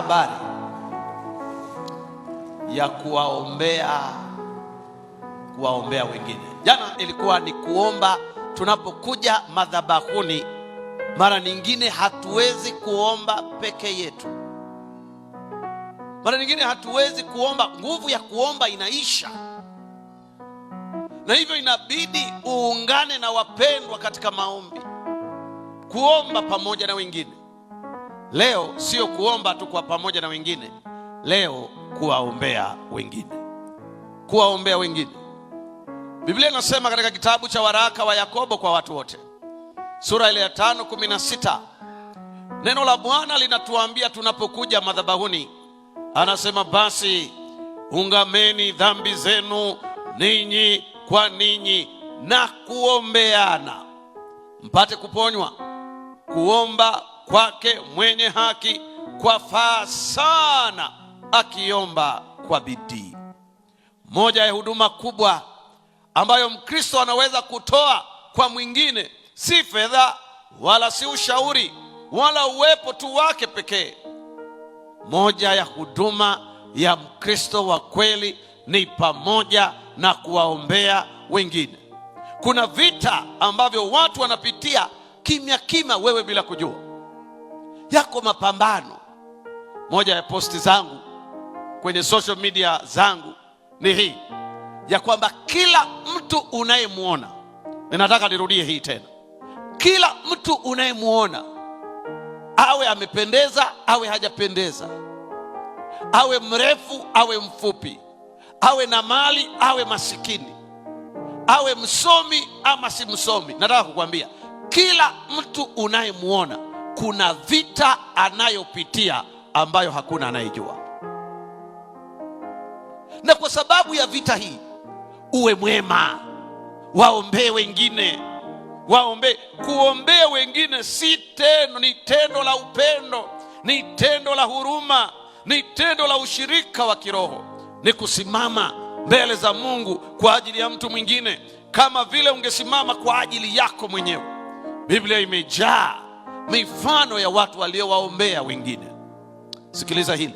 habari ya kuwaombea wengine. Jana ilikuwa ni kuomba. Tunapokuja madhabahuni, mara nyingine hatuwezi kuomba peke yetu. Mara nyingine hatuwezi kuomba, nguvu ya kuomba inaisha, na hivyo inabidi uungane na wapendwa katika maombi, kuomba pamoja na wengine. Leo sio kuomba tu kwa pamoja na wengine, leo kuwaombea wengine. Biblia inasema katika kitabu cha waraka wa Yakobo kwa watu wote, sura ile ya 5:16, neno la Bwana linatuambia tunapokuja madhabahuni, anasema basi ungameni dhambi zenu ninyi kwa ninyi na kuombeana mpate kuponywa. Kuomba kwake mwenye haki kwafaa sana, akiomba kwa bidii. Moja ya huduma kubwa ambayo Mkristo anaweza kutoa kwa mwingine si fedha wala si ushauri wala uwepo tu wake pekee. Moja ya huduma ya Mkristo wa kweli ni pamoja na kuwaombea wengine. Kuna vita ambavyo watu wanapitia kimya kimya, wewe bila kujua. Yako mapambano. Moja ya posti zangu kwenye social media zangu ni hii ya kwamba kila mtu unayemuona, ninataka nirudie hii tena, kila mtu unayemuona, awe amependeza awe hajapendeza, awe mrefu awe mfupi, awe na mali awe masikini, awe msomi ama si msomi, nataka kukwambia kila mtu unayemuona kuna vita anayopitia ambayo hakuna anayejua. Na kwa sababu ya vita hii, uwe mwema, waombee wengine. Kuombea wengine si tendo, ni tendo la upendo, ni tendo la huruma, ni tendo la ushirika wa kiroho. Ni kusimama mbele za Mungu kwa ajili ya mtu mwingine kama vile ungesimama kwa ajili yako mwenyewe. Biblia imejaa mifano ya watu waliowaombea wengine. Sikiliza hili.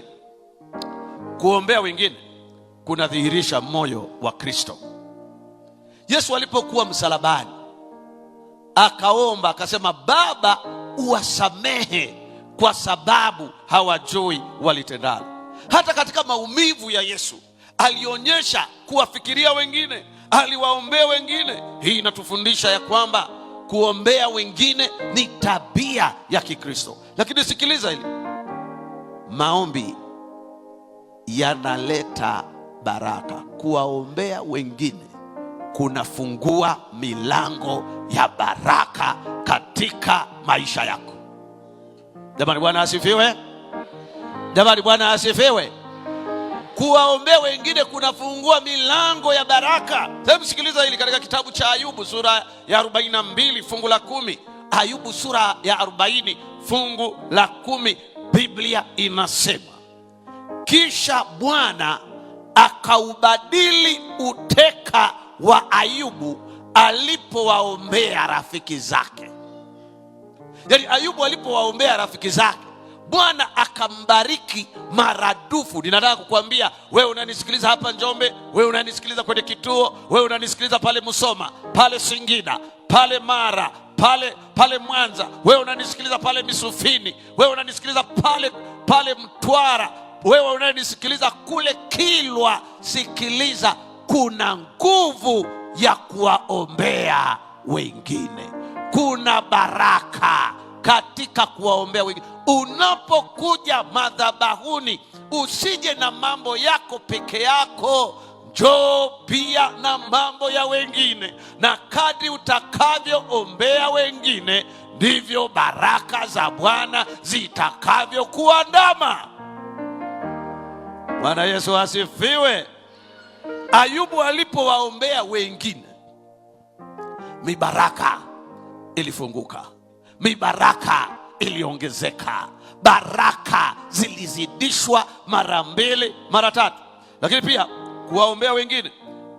Kuombea wengine kunadhihirisha moyo wa Kristo. Yesu alipokuwa msalabani, akaomba akasema, Baba uwasamehe kwa sababu hawajui walitendalo. Hata katika maumivu ya Yesu alionyesha kuwafikiria wengine, aliwaombea wengine. Hii inatufundisha ya kwamba kuombea wengine ni tabia ya Kikristo. Lakini sikiliza hili, maombi yanaleta baraka. Kuwaombea wengine kunafungua milango ya baraka katika maisha yako. Jamani, Bwana asifiwe. Jamani, Bwana asifiwe. Kuwaombea wengine kunafungua milango ya baraka. Hebu sikiliza hili katika kitabu cha Ayubu sura ya 42 fungu la 10. Ayubu sura ya 40 fungu la 10, Biblia inasema, kisha Bwana akaubadili uteka wa Ayubu alipowaombea rafiki zake. Yaani Ayubu alipowaombea rafiki zake, Bwana akambariki maradufu. Ninataka kukuambia wewe unanisikiliza hapa Njombe, wewe unanisikiliza kwenye kituo, wewe unanisikiliza pale Musoma, pale Singida, pale Mara, pale Mwanza, wewe unanisikiliza pale Misufini, wewe unanisikiliza pale Mtwara, wewe unanisikiliza kule Kilwa, sikiliza, kuna nguvu ya kuwaombea wengine. Kuna baraka katika kuwaombea wengine. Unapokuja madhabahuni, usije na mambo yako peke yako, njoo pia na mambo ya wengine. Na kadri utakavyoombea wengine, ndivyo baraka za Bwana zitakavyokuandama. Bwana Yesu asifiwe. Ayubu alipowaombea wengine, mibaraka ilifunguka, mibaraka iliongezeka, baraka zilizidishwa mara 2 mara 3. Lakini pia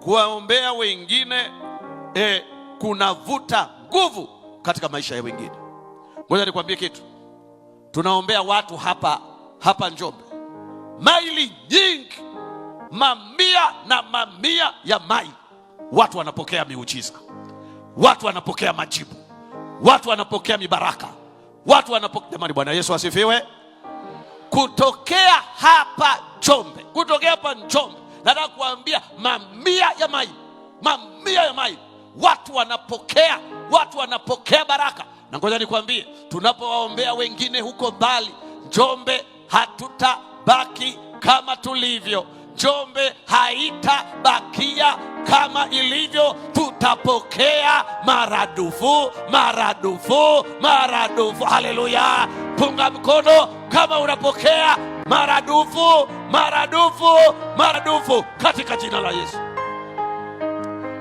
kuwaombea wengine kunavuta nguvu katika maisha ya wengine. Ngoja nikwambie kitu. Tunaombea watu hapa Njombe, maili nyingi, mamia na mamia ya maili, watu wanapokea miujiza, watu wanapokea majibu, watu wanapokea mibaraka, watu wanapokea. Jamani, Bwana Yesu asifiwe. Kutokea hapa Njombe, nataka kuambia mamia ya maili, watu wanapokea baraka. Na ngoja nikwambie, tunapowaombea wengine huko mbali, Njombe hatutabaki kama tulivyo. Njombe haitabakia kama ilivyo, tutapokea maradufu. Haleluya! Punga mkono kama unapokea maradufu katika jina la Yesu.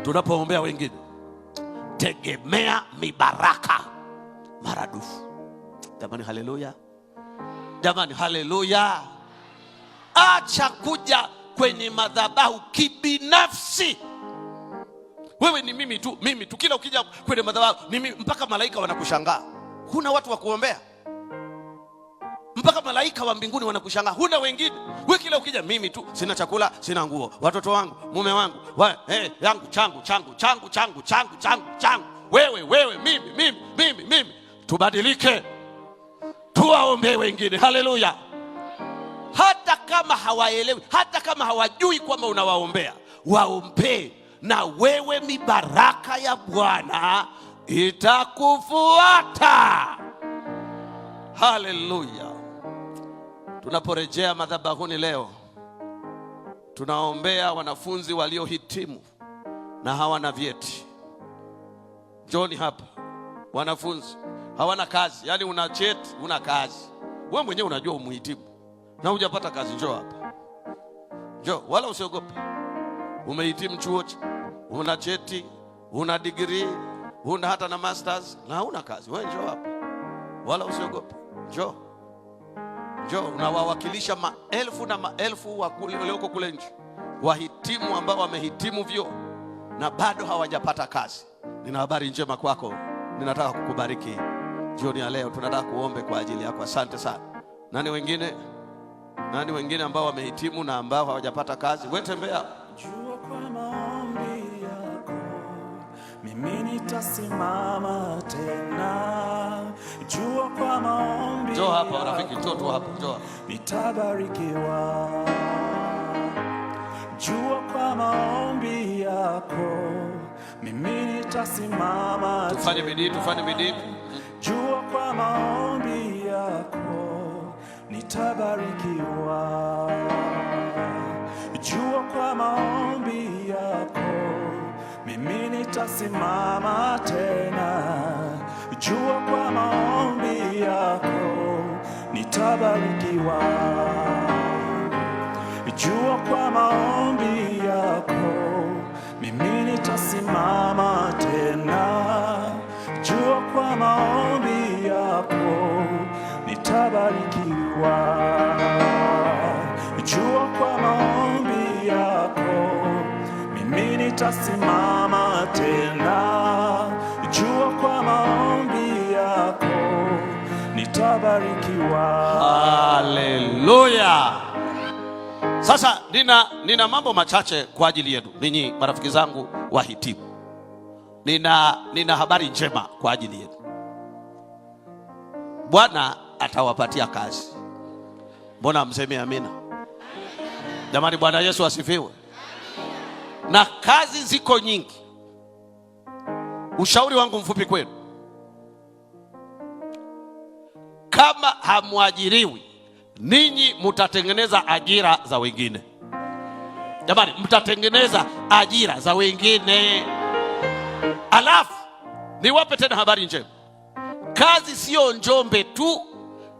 Tunapoombea wengine, tegemea mibaraka maradufu. Jamani, haleluya! Jamani, haleluya! Acha kuja kwenye madhabahu kibinafsi. Wewe ni mimi tu. Kila ukija kwenye madhabahu ni mimi, mpaka malaika wanakushangaa. Huna watu wa kuombea, mpaka malaika wa mbinguni wanakushangaa. Huna wengine. Wewe kila ukija, mimi tu, sina chakula, sina nguo, watoto wangu, mume wangu, yangu, changu. Wewe, mimi. Tubadilike, tuwaombee wengine. Haleluya! Hata kama hawaelewi, hata kama hawajui kwamba unawaombea, waombee na wewe, mibaraka ya Bwana itakufuata. Haleluya! Tunaporejea madhabahuni leo, tunaombea wanafunzi waliohitimu na hawana vyeti. Njoni hapa wanafunzi hawana kazi, yani una cheti, una kazi. Wewe mwenyewe unajua umehitimu na hujapata kazi, njoo hapa. Njoo, wala usiogope. Umehitimu chuo, una cheti, una degree, una hata na masters na huna kazi. Wewe njoo hapa. Wala usiogope. Njoo. Unawawakilisha maelfu na maelfu walioko kule nje, wahitimu ambao wamehitimu vyuo na bado hawajapata kazi. Nina habari njema kwako. Ninataka kukubariki jioni ya leo. Tunataka kuombe kwa ajili yako. Asante sana. Nani wengine ambao wamehitimu na ambao hawajapata kazi? Wewe tembea. Jua kwa maombi yako mimi nitasimama tena. Jua kwa maombi. Njoo hapa rafiki, njoo hapa, njoo. Nitabarikiwa. Jua kwa maombi yako mimi nitasimama tena. Tufanye bidii. Jua kwa maombi yako nitabarikiwa. Jua kwa maombi yako mimi nitasimama tena. Jua kwa maombi yako nitabarikiwa. Jua kwa maombi yako mimi nitasimama tena. Jua kwa maombi yako nitabarikiwa. Jua kwa maombi yako mimi nitasimama tena. Jua kwa maombi yako nitabarikiwa. Haleluya! Sasa nina mambo machache kwa ajili yenu ninyi marafiki zangu wahitimu. Nina habari njema kwa ajili yenu. Bwana atawapatia kazi. Mbona mseme amina? Jamani, Bwana Yesu asifiwe. Na kazi ziko nyingi. Ushauri wangu mfupi kwenu, kama hamwajiriwi, ninyi mtatengeneza ajira za wengine. Jamani, mtatengeneza ajira za wengine. Alafu niwape tena habari njema. Kazi sio Njombe tu,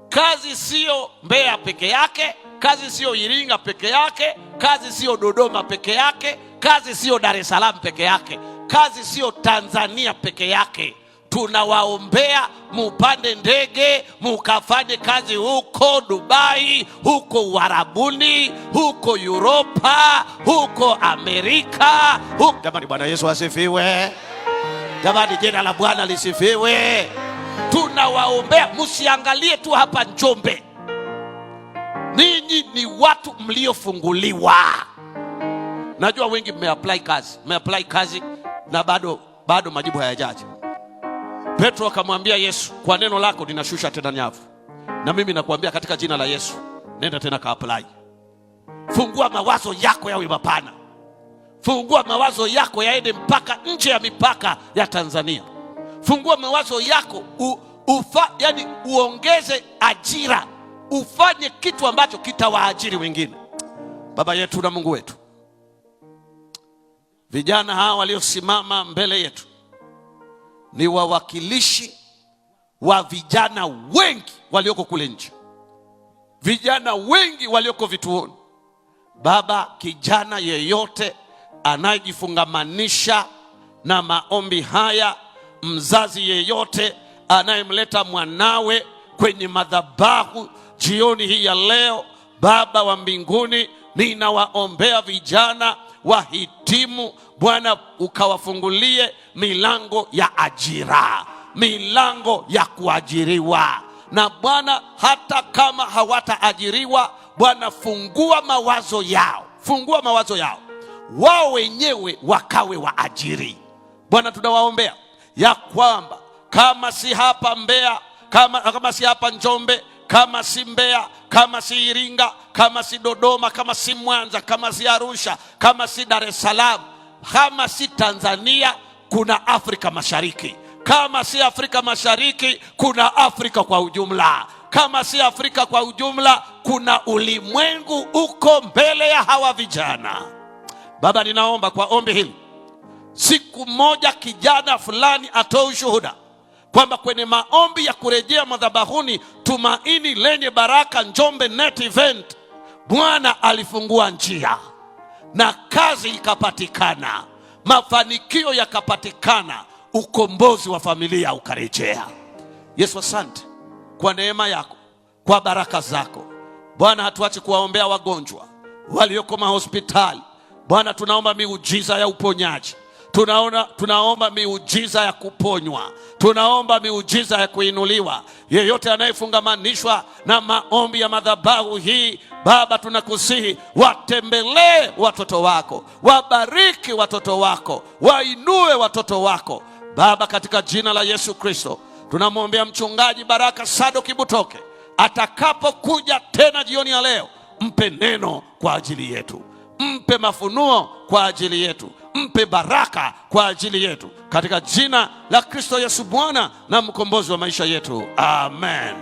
kazi sio Mbeya peke yake, kazi sio Iringa peke yake, kazi sio Dodoma peke yake, kazi sio Dar es Salaam peke yake, kazi sio Tanzania peke yake. Tunawaombea mupande ndege, mukafanye kazi huko Dubai, huko Uarabuni, huko Europa, huko Amerika, huko. Jamani, Bwana Yesu asifiwe. Jamani, jina la Bwana lisifiwe. Tunawaombea, msiangalie tu hapa Njombe. Ninyi ni watu mliofunguliwa. Najua wengi mmeapply kazi na bado majibu hayajaja. Petro akamwambia Yesu, kwa neno lako ninashusha tena nyavu. Na mimi nakuambia katika jina la Yesu, nenda tena ka-apply. Fungua mawazo yako yawe mapana. Fungua mawazo yako yaende mpaka nje ya mipaka ya Tanzania. Fungua mawazo yako uongeze ajira. Ufanye kitu ambacho kitawaajiri wengine. Baba yetu na Mungu wetu, vijana hawa waliosimama mbele yetu ni wawakilishi wa vijana wengi walioko kule nje, vijana wengi walioko vituoni. Baba, kijana yeyote anayejifungamanisha na maombi haya, mzazi yeyote anayemleta mwanawe kwenye madhabahu jioni hii ya leo, Baba wa mbinguni, ninawaombea vijana wahitimu. Bwana, ukawafungulie milango ya ajira, milango ya kuajiriwa. Na Bwana, hata kama hawataajiriwa, Bwana, fungua mawazo yao, wao wenyewe wakawe waajiri. Bwana, tunawaombea ya kwamba kama si hapa Mbeya, kama si hapa Njombe, kama si Mbeya, kama si Iringa, kama si Dodoma, kama si Mwanza, kama si Arusha, kama si Dar es Salaam, kama si Tanzania, kuna Afrika Mashariki. Kama si Afrika Mashariki, kuna Afrika kwa ujumla. Kama si Afrika kwa ujumla, kuna ulimwengu uko mbele ya hawa vijana. Baba, ninaomba kwa ombi hili, siku moja kijana fulani atoe ushuhuda kwamba kwenye maombi ya kurejea madhabahuni Tumaini Lenye Baraka Njombe Net Event, Bwana alifungua njia na kazi ikapatikana, mafanikio yakapatikana, ukombozi wa familia ukarejea. Yesu, asante kwa neema yako, kwa baraka zako. Bwana, hatuache kuwaombea wagonjwa walioko mahospitali. Bwana, tunaomba miujiza ya uponyaji. Tunaomba miujiza ya kuponywa. Tunaomba miujiza ya kuinuliwa. Yeyote anayefungamanishwa na maombi ya madhabahu hii, Baba, tunakusihi watembelee watoto wako, wabariki watoto wako, wainue watoto wako. Baba, katika jina la Yesu Kristo, tunamwombea mchungaji Baraka Sadoki Butoke, atakapokuja tena jioni ya leo, mpe neno kwa ajili yetu, mpe mafunuo kwa ajili yetu, mpe baraka kwa ajili yetu, katika jina la Kristo Yesu, Bwana na mkombozi wa maisha yetu. Amen.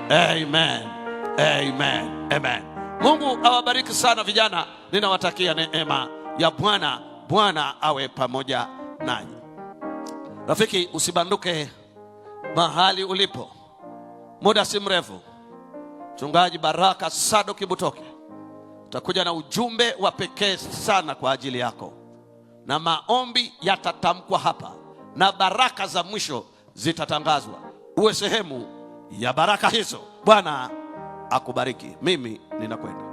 Amen. Amen. Amen. Mungu awabariki sana vijana. Ninawatakia neema ya Bwana. Bwana awe pamoja nanyi. Rafiki, usibanduke mahali ulipo. Muda si mrefu, Mchungaji Baraka Sadoki Butoke utakuja na ujumbe wa pekee sana kwa ajili yako, na maombi yatatamkwa hapa na baraka za mwisho zitatangazwa. Uwe sehemu ya baraka hizo. Bwana akubariki. Mimi ninakwenda.